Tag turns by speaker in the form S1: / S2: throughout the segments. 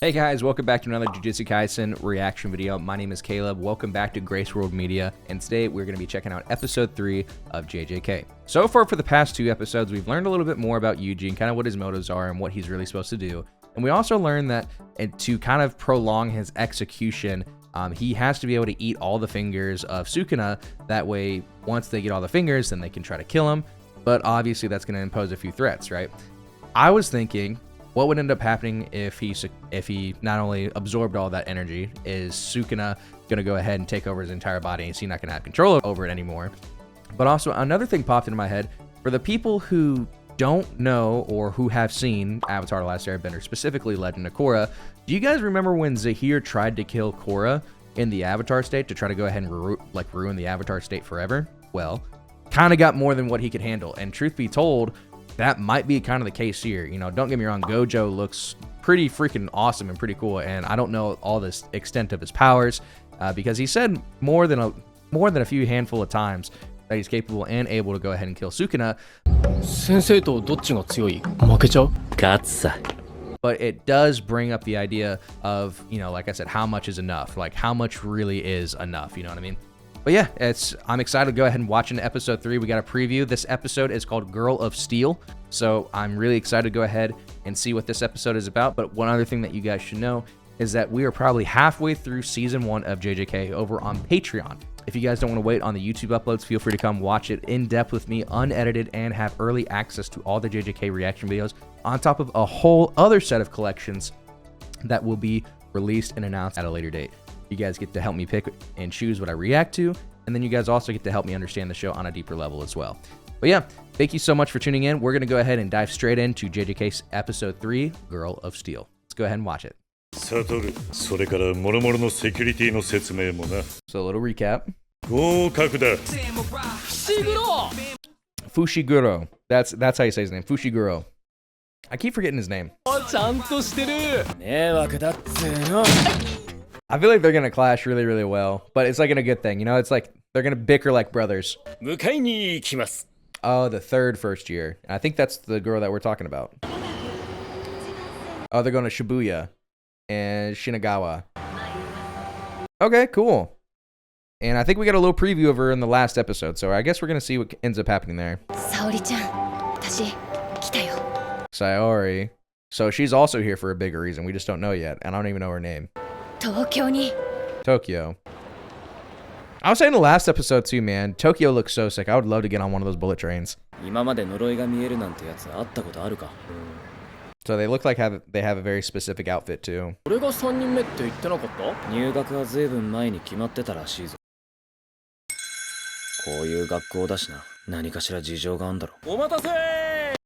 S1: Hey guys, welcome back to another Jujutsu Kaisen reaction video. My name is Caleb. Welcome back to Grace World Media, and today we're going to be checking out episode 3 of JJK. So far for the past 2 episodes, we've learned a little bit more about Yuji and kind of what his motives are and what he's really supposed to do. And we also learned that to kind of prolong his execution, he has to be able to eat all the fingers of Sukuna. That way, once they get all the fingers, then they can try to kill him. But obviously that's going to impose a few threats, right? I was thinking, what would end up happening if he not only absorbed all that energy? Is Sukuna going to go ahead and take over his entire body, and is he not going to have control over it anymore? But also, another thing popped into my head. For the people who don't know or who have seen Avatar: The Last Airbender, specifically Legend of Korra, do you guys remember when Zahir tried to kill Korra in the Avatar state to try to go ahead and ruin the Avatar state forever? Well, kind of got more than what he could handle. And truth be told, that might be kind of the case here. You know, don't get me wrong, Gojo looks pretty freaking awesome and pretty cool, and I don't know all this extent of his powers because he said more than a few handful of times that he's capable and able to go ahead and kill Sukuna. But it does bring up the idea of, you know, like I said, how much is enough? Like, how much really is enough? You know what I mean? But yeah, I'm excited to go ahead and watch into episode 3. We got a preview. This episode is called Girl of Steel. So I'm really excited to go ahead and see what this episode is about. But one other thing that you guys should know is that we are probably halfway through season 1 of JJK over on Patreon. If you guys don't want to wait on the YouTube uploads, feel free to come watch it in depth with me, unedited, and have early access to all the JJK reaction videos on top of a whole other set of collections that will be released and announced at a later date. You guys get to help me pick and choose what I react to, and then you guys also get to help me understand the show on a deeper level as well. But yeah, thank you so much for tuning in. We're going to go ahead and dive straight into JJK's episode 3, Girl of Steel. Let's go ahead and watch it. So a little recap. Fushiguro. That's how you say his name. Fushiguro. I keep forgetting his name. I feel like they're gonna clash really, really well, but it's like in a good thing, you know. It's like they're gonna bicker like brothers. Oh, the first year. I think that's the girl that we're talking about. Oh, they're going to Shibuya and Shinagawa. Okay, cool. And I think we got a little preview of her in the last episode, so I guess we're gonna see what ends up happening there. Sayori. So she's also here for a bigger reason. We just don't know yet, and I don't even know her name. Tokyo. I was saying the last episode too, man. Tokyo looks so sick. I would love to get on one of those bullet trains. So they look like they have a very specific outfit too. They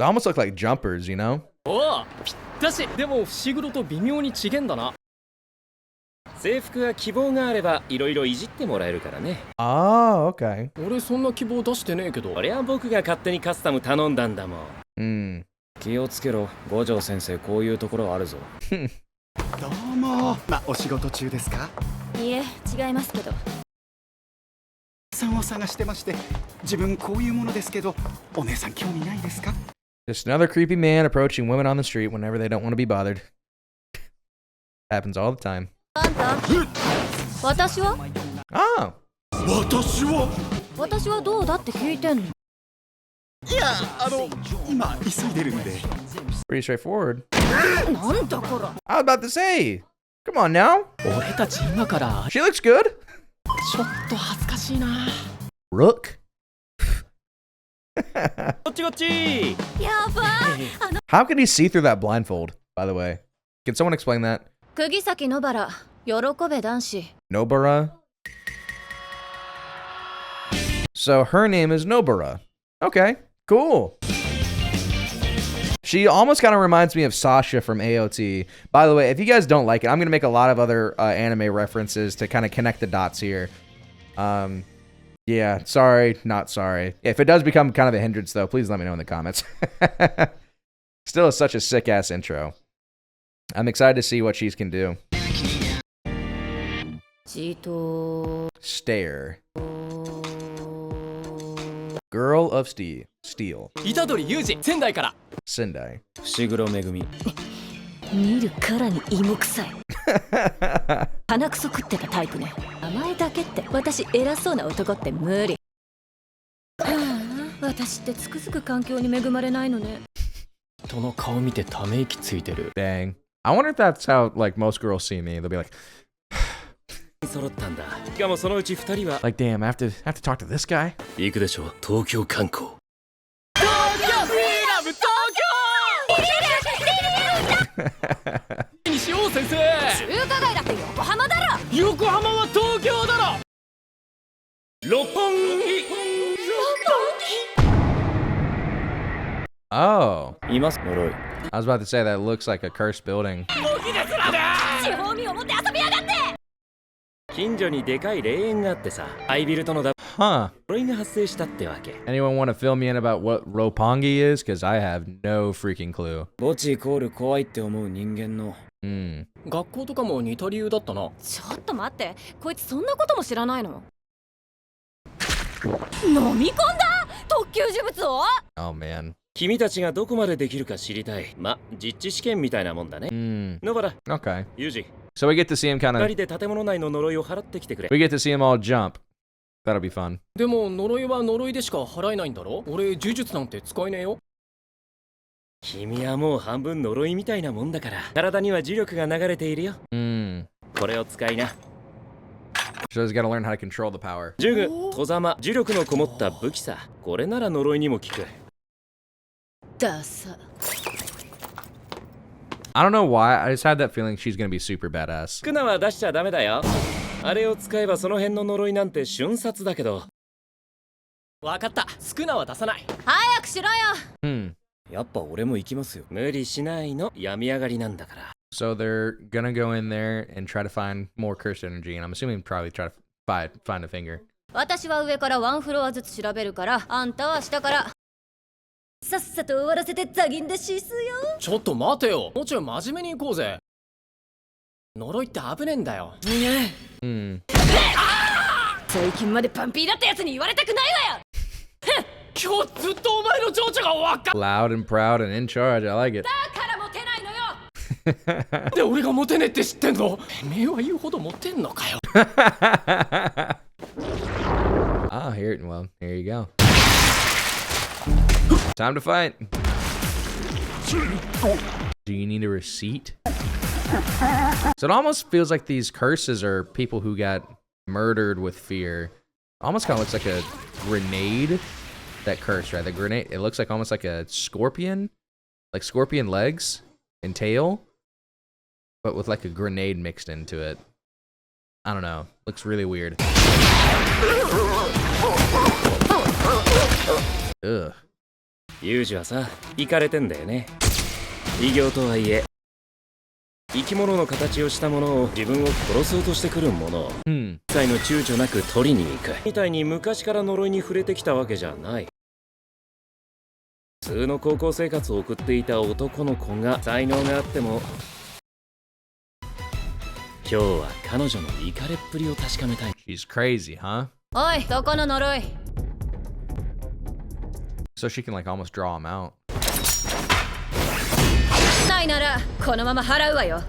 S1: almost look like jumpers, you know? Oh, okay. Just another creepy man approaching women on the street whenever they don't want to be bothered. Happens all the time. Oh. Pretty straightforward. I was about to say. Come on now. She looks good. Rook. How can he see through that blindfold, by the way? Can someone explain that? Nobara? So her name is Nobara. Okay, cool. She almost kind of reminds me of Sasha from AOT. By the way, if you guys don't like it, I'm going to make a lot of other anime references to kind of connect the dots here. Yeah, sorry, not sorry. If it does become kind of a hindrance, though, please let me know in the comments. Still such a sick-ass intro. I'm excited to see what she can do. Stare. Girl of Steel. Sendai.
S2: 見るからに芋臭い。鼻くそ食ってたタイプね。名前だけって私偉そうな男って無理。私ってつくづく環境に恵まれないのね。
S3: 人の顔見てため息ついてる。
S1: Dang. I wonder if that's how like most girls see me. They'll be like
S3: 揃ったんだ。しかもそのうち2人は
S1: like damn, I have to talk to this guy.
S3: 行くでしょ、東京観光。にしよう先生。
S2: 中華街だって横浜だろ。
S3: 横浜は東京だろ。六本木。
S1: Oh,
S3: います呪い。
S1: I was about to say that looks like a cursed building.
S2: 地方民を持って遊びやがって。
S3: 近所にでかい霊園があってさ、アイビルとのだ
S1: Huh.
S3: 呪いが発生したってわけ。
S1: Anyone want to fill me in about what Roppongi is? Because I have no freaking clue.
S3: 墓地イコール怖いって思う人間の。
S4: 学校とかも似た理由だったな。
S2: ちょっと待って、こいつそんなことも知らないの？飲み込んだ特級呪物を。
S1: Oh man.
S3: 君たちがどこまでできるか知りたい。ま、実地試験みたいなもんだね。野原、
S1: Okay.
S3: ユージ、
S1: So we get to see him kind
S3: 二
S1: of.
S3: 人で建物内の呪いを払ってきてくれ。
S1: We get to see him all jump. That'll be fun.
S4: でも呪いは呪いでしか払えないんだろ。俺呪術なんて使えねえよ。
S3: 君はもう半分呪いみたいなもんだから、体には呪力が流れているよ。これを使いな。
S1: So he's got to learn how to control the power.
S3: 呪具、戸ざま、呪力のこもった武器さ。これなら呪いにも効く。
S2: ダサ。
S1: I don't know why. I just had that feeling she's gonna be super badass.
S3: 少なは出しちゃダメだよ。あれを使えばその辺の呪いなんて瞬殺だけど。
S4: わかった。少なは出さない。
S2: 早くしろよ。
S3: やっぱ俺も行きますよ。無理しないの。病み上がりなんだから。
S1: So they're gonna go in there and try to find more cursed energy, and I'm assuming probably try to find a finger.
S2: 私は上からワンフロアずつ調べるから、あんたは下から。さっさと終わらせてザギンでシスよ。
S4: ちょっと待てよ。もうちょい真面目に行こうぜ。呪いって危ねえんだよ。
S2: 最近までパンピーだったやつに言われたくないわよ。
S4: 今日ずっとお前の情緒がわか
S1: Loud and proud and in charge. I like it.
S2: だからモテないのよ。
S4: で俺がモテねえって知ってんの。てめえは言うほどモテんのかよ。
S1: Ah, well, here you go. Time to fight. Do you need a receipt? So it almost feels like these curses are people who got murdered with fear. Almost kind of looks like a grenade. That curse, right? The grenade, it looks like almost like a scorpion. Like scorpion legs and tail. But with like a grenade mixed into it. I don't know. Looks really weird. Ugh.
S3: ユージはさ、イカれてんだよね。異形とはいえ、生き物の形をしたものを自分を殺そうとしてくるものを、一切の躊躇なく取りに行く。みたいに昔から呪いに触れてきたわけじゃない。普通の高校生活を送っていた男の子が才能があっても、今日は彼女のイカれっぷりを確かめたい。
S1: She's crazy, huh?
S2: おい、どこの呪い。
S1: So she can like almost draw him out.
S2: ないならこのまま払うわよ。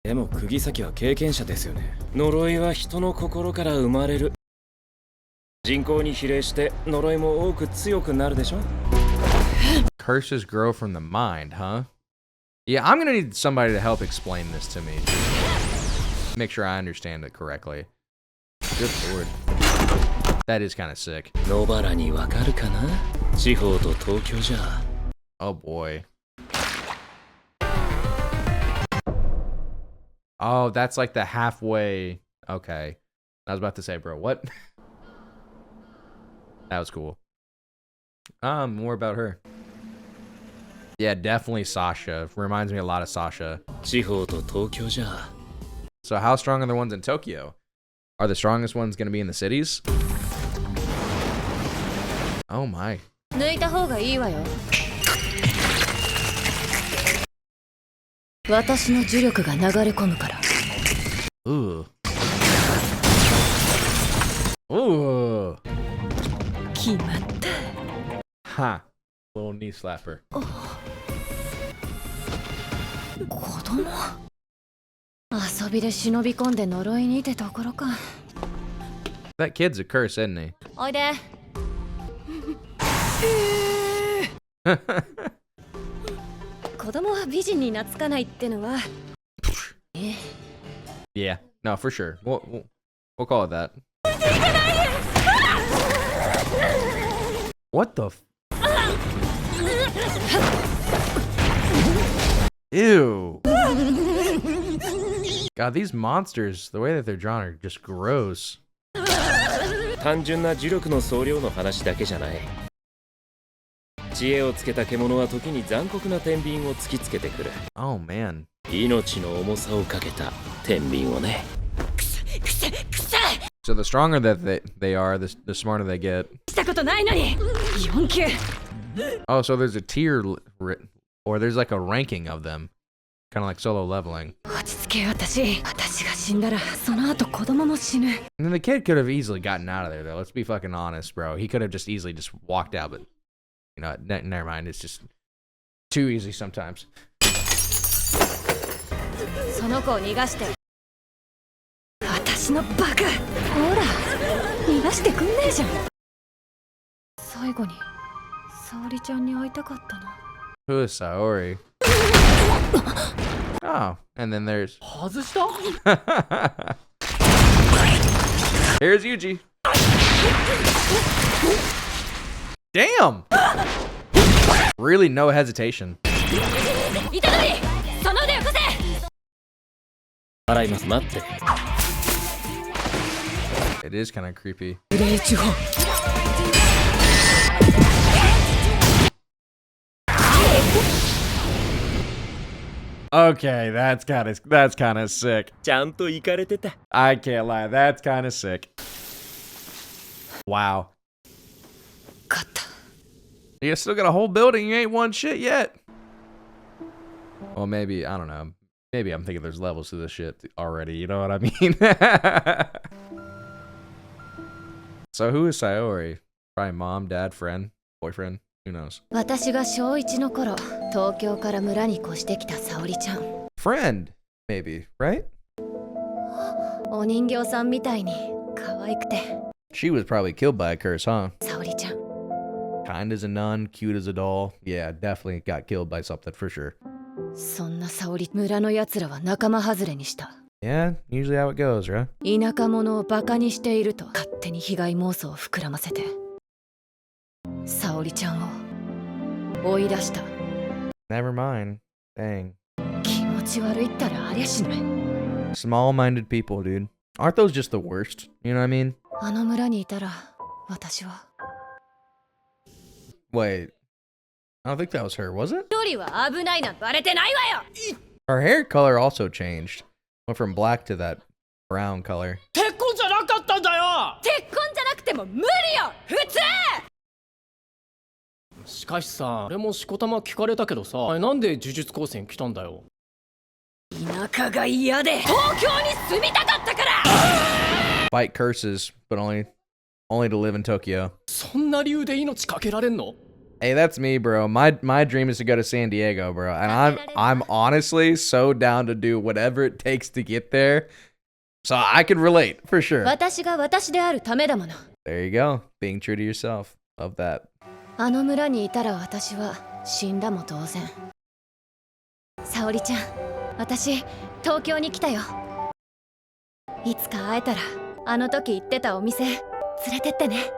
S3: でも釘崎は経験者ですよね。呪いは人の心から生まれる。人口に比例して呪いも多く強くなるでしょ。
S1: Curses grow from the mind, huh? Yeah, I'm gonna need somebody to help explain this to me. Make sure I understand it correctly. Good lord. That is kind of sick.
S3: 野原にわかるかな？地方と東京じゃ。
S1: Oh boy. Oh, that's like the halfway. Okay. I was about to say, bro, what? That was cool. More about her. Yeah, definitely Sasha. Reminds me a lot of Sasha.
S3: 地方と東京じゃ。
S1: So how strong are the ones in Tokyo? Are the strongest ones going to be in the cities? Oh my.
S2: 抜いた方がいいわよ。私の呪力が流れ込むから。
S1: Ooh. Ooh.
S2: 決まった。
S1: Ha. Little knee slapper.
S2: 子供遊びで忍び込んで呪いにってところか。
S1: That kid's a curse, isn't he?
S2: おいで。子供は美人に懐かないってのは。
S1: Yeah, no, for sure. We'll call it that. What the? Ew. God, these monsters, the way that they're drawn are just gross.
S3: 単純な呪力の総量の話だけじゃない。知恵をつけた獣は時に残酷な天秤を突きつけてくる。
S1: Oh man.
S3: 命の重さをかけた天秤をね。
S1: So the stronger that they are, the smarter they get.
S2: したことないのに。4級。
S1: Oh, so there's a tier, or there's like a ranking of them, kind of like solo leveling.
S2: 落ち着けよ私が死んだらその後子供も死ぬ。
S1: And then the kid could have easily gotten out of there, though. Let's be fucking honest, bro. He could have just easily just walked out, but you know, never mind. It's just too easy sometimes.
S2: その子を逃がして。私のバカ。ほら、逃がしてくんねえじゃん。最後に沙織ちゃんに会いたかったな。
S1: Who is Saori? Oh, and then there's
S4: 外した？
S1: here's Yuji. Damn! Really, no hesitation.
S2: いたのにその腕よこせ。
S3: 洗います。待って。
S1: It is kind of creepy.
S2: 霊呪法。
S1: Okay, that's kind of sick.
S3: ちゃんとイカれてた。
S1: I can't lie, that's kind of sick. Wow.
S2: 勝った。
S1: You still got a whole building, you ain't won shit yet. Well, maybe, I don't know. Maybe I'm thinking there's levels to this shit already, you know what I mean? So who is Saori? Probably mom, dad, friend, boyfriend, who knows?
S2: 私が小1の頃、東京から村に越してきた沙織ちゃん。
S1: Friend, maybe, right?
S2: お人形さんみたいに可愛くて。
S1: She was probably killed by a curse, huh?
S2: 沙織ちゃん。
S1: Kind as a nun, cute as a doll. Yeah, definitely got killed by something for sure.
S2: そんな沙織、村の奴らは仲間外れにした。
S1: Yeah, usually how it goes, right?
S2: 田舎者をバカにしていると勝手に被害妄想を膨らませて沙織ちゃんを追い出した。
S1: Never mind. Dang.
S2: 気持ち悪いったらありゃしない。
S1: Small-minded people, dude. Aren't those just the worst? You know what I mean?
S2: あの村にいたら私は。
S1: Wait. I don't think that was her, was it?
S2: 一人は危ないなんてバレてないわよ。
S1: Her hair color also changed. Went from black to that brown color.
S4: 結婚じゃなかったんだよ。
S2: 結婚じゃなくても無理よ普通。
S4: しかしさ、俺もしこたま聞かれたけどさ、なんで呪術高専来たんだよ。
S2: 田舎が嫌で東京に住みたかったから。
S1: Fight curses, but only to live in Tokyo.
S4: そんな理由で命かけられんの？
S1: Hey, that's me, bro. My dream is to go to San Diego, bro. And I'm honestly so down to do whatever it takes to get there. So I can relate, for sure.
S2: 私が私であるためだもの。
S1: There you go. Being true to yourself. Love that.
S2: あの村にいたら私は死んだも同然。沙織ちゃん、私東京に来たよ。いつか会えたらあの時行ってたお店連れてってね。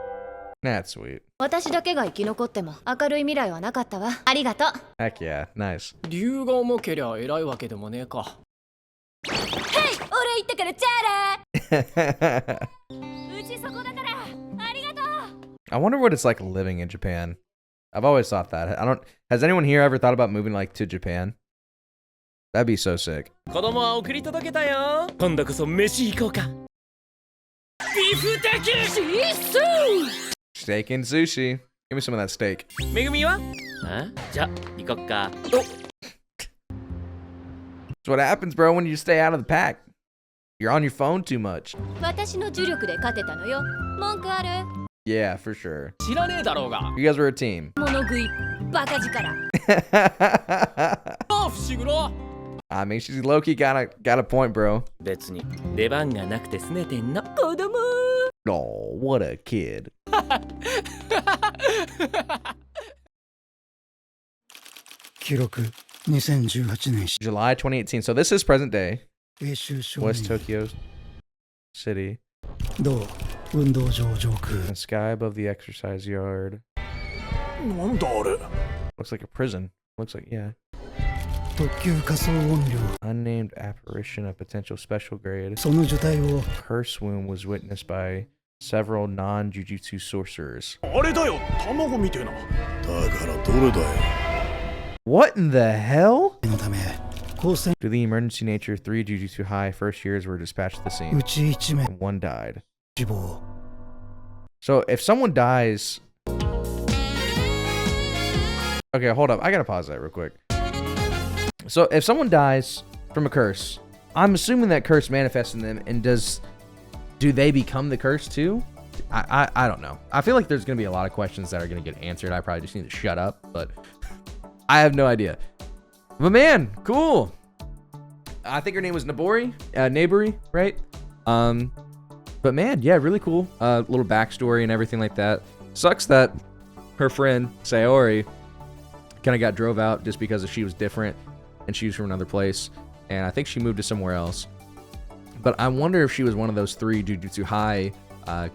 S1: That's sweet.
S2: 私だけが生き残っても明るい未来はなかったわ。ありがとう。
S1: Heck yeah. Nice.
S4: 理由が重けりゃ偉いわけでもねえか。
S2: へい、俺言ったからチャラうちそこだからありがとう。
S1: I wonder what it's like living in Japan. I've always thought that. Has anyone here ever thought about moving like to Japan? That'd be so sick.
S3: 子供は送り届けたよ。今度こそ飯行こうか。ビフテキシース
S1: Steak and sushi. Give me some of that steak.
S3: めぐみは？じゃ、行こっか。
S1: That's what happens, bro, when you stay out of the pack. You're on your phone too much.
S2: 私の呪力で勝てたのよ。文句ある？
S1: Yeah, for sure.
S4: 知らねえだろうが。
S1: You guys were a team.
S2: 物食い、バカ力。
S4: あ、伏黒。
S1: I mean, she's low-key got a point, bro.
S3: 別に出番がなくて拗ねてんの子供
S1: Oh, what a kid.
S5: 記録2018年
S1: July 2018. So this is present day.
S5: 英州少
S1: West
S5: 年
S1: Tokyo City.
S5: 同運動場上空
S1: The sky above the exercise yard.
S5: なんだあれ
S1: Looks like a prison. Looks like, yeah.
S5: 特急仮想音量
S1: Unnamed apparition of potential special grade.
S5: その受体を
S1: Curse wound was witnessed by several non-jujutsu sorcerers.
S5: あれだよ卵みてえなだからどれだよ
S1: What in the hell?
S5: のため光線
S1: Due to the emergency nature, 3 Jujutsu High first years were dispatched to the scene.
S5: うち1名
S1: And 1 died.
S5: 死亡
S1: So if someone dies... Okay, hold up. I gotta pause that real quick. So if someone dies from a curse, I'm assuming that curse manifests in them, and do they become the curse too? I don't know. I feel like there's gonna be a lot of questions that are gonna get answered. I probably just need to shut up, but I have no idea. But man, cool. I think her name was Nabori, right? But man, yeah, really cool. Little backstory and everything like that. Sucks that her friend Sayori kind of got drove out just because she was different and she was from another place, and I think she moved to somewhere else. But I wonder if she was one of those 3 Jujutsu High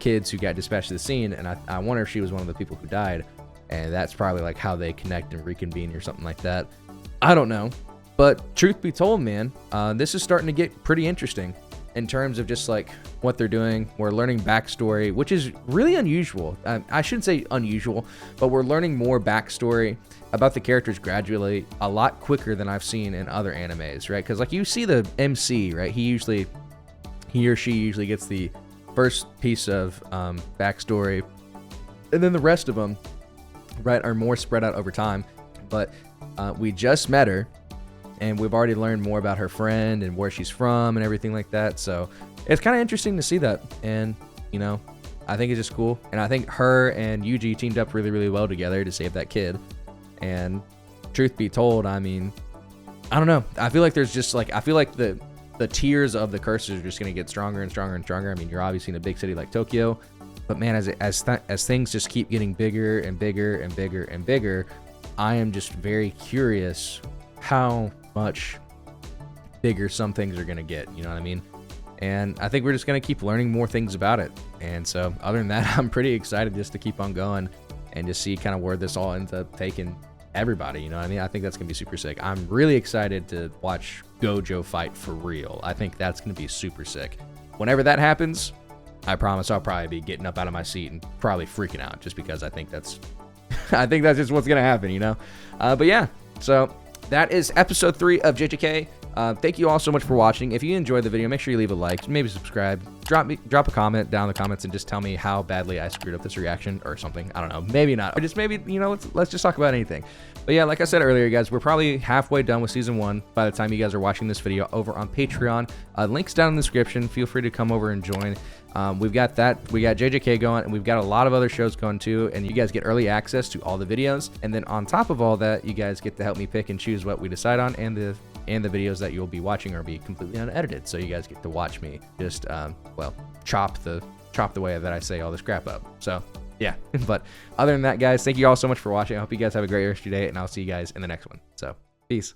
S1: kids who got dispatched to the scene, and I wonder if she was one of the people who died, and that's probably like how they connect and reconvene or something like that. I don't know. But truth be told, man, this is starting to get pretty interesting in terms of just like what they're doing. We're learning backstory, which is really unusual. I shouldn't say unusual, but we're learning more backstory about the characters gradually, a lot quicker than I've seen in other animes, right? Because like you see the MC, right? He or she usually gets the first piece of backstory, and then the rest of them, right, are more spread out over time. But we just met her, and we've already learned more about her friend and where she's from and everything like that. So it's kind of interesting to see that. And, you know, I think it's just cool. And I think her and Yuji teamed up really, really well together to save that kid. And truth be told, I mean, I don't know. I feel like there's just like, I feel like the tiers of the curses are just going to get stronger and stronger and stronger. I mean, you're obviously in a big city like Tokyo, but man, as things just keep getting bigger and bigger and bigger and bigger, I am just very curious how much bigger some things are going to get, you know what I mean? And I think we're just going to keep learning more things about it. And so other than that, I'm pretty excited just to keep on going and just see kind of where this all ends up taking everybody, you know what I mean? I think that's going to be super sick. I'm really excited to watch Gojo fight for real. I think that's going to be super sick. Whenever that happens, I promise I'll probably be getting up out of my seat and probably freaking out just because I think that's just what's going to happen, you know? But yeah, so that is episode 3 of JJK. Thank you all so much for watching. If you enjoyed the video, make sure you leave a like, maybe subscribe, drop a comment down in the comments and just tell me how badly I screwed up this reaction or something. I don't know, maybe not, or just maybe, you know, let's just talk about anything. But yeah, like I said earlier, guys, we're probably halfway done with season 1 by the time you guys are watching this video over on Patreon. Links down in the description. Feel free to come over and join. We got JJK going, and we've got a lot of other shows going too, and you guys get early access to all the videos. And then on top of all that, you guys get to help me pick and choose what we decide on, and the videos that you'll be watching are be completely unedited, so you guys get to watch me just well, chop the way that I say all this crap up. So yeah, but other than that, guys, thank you all so much for watching. I hope you guys have a great rest of your day, and I'll see you guys in the next one. So peace.